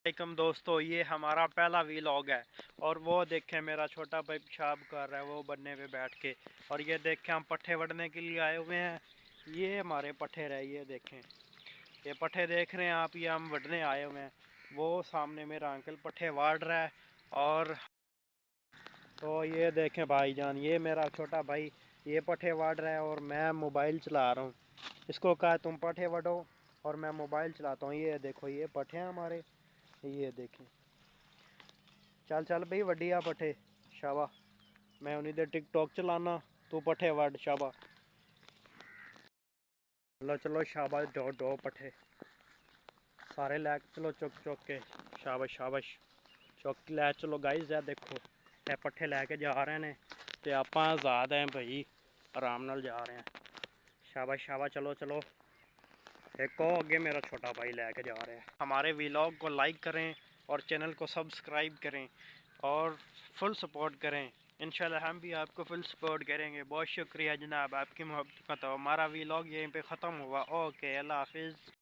वालेकुम दोस्तों, ये हमारा पहला वीलॉग है। और वो देखें मेरा छोटा भाई पेशाब कर रहा है वो बनने पे बैठ के। और ये देखें हम पट्ठे वढ़ने के लिए आए हुए हैं। ये हमारे पट्ठे रहे, ये देखें, ये पट्ठे देख रहे हैं आप, ये हम वढ़ने आए हुए हैं। वो सामने मेरा अंकल पट्ठे वाड़ रहा है। और तो ये देखें भाईजान, ये मेरा छोटा भाई ये पट्ठे वाड़ रहा है और मैं मोबाइल चला रहा हूँ। इसको कहा तुम पट्ठे वढ़ो और मैं मोबाइल चलाता हूँ। ये देखो ये पट्ठे हैं हमारे, ये देखें। चल चल भाई वड्डिया पट्ठे, शाबा। मैं उन्हीं दे टिकटॉक चलाना, तू पट्ठे वड, शाबा। चलो चलो शाबाश, दो दो पट्ठे सारे लै चलो, चुक चुक के, शाबाश शाबाश। चुक लै चलो गाइस, ये देखो ये पट्ठे लैके जा रहे ने ते आपां आज़ाद हैं भाई, आराम नाल जा रहे हैं। शाबाश शाबाश, चलो चलो। एक को आगे मेरा छोटा भाई लेके जा रहे हैं। हमारे व्लॉग को लाइक करें और चैनल को सब्सक्राइब करें और फुल सपोर्ट करें। इंशाल्लाह हम भी आपको फुल सपोर्ट करेंगे। बहुत शुक्रिया जनाब आपकी मोहब्बत का। तो हमारा व्लॉग यहीं पे ख़त्म हुआ। ओके, अल्लाह हाफिज़।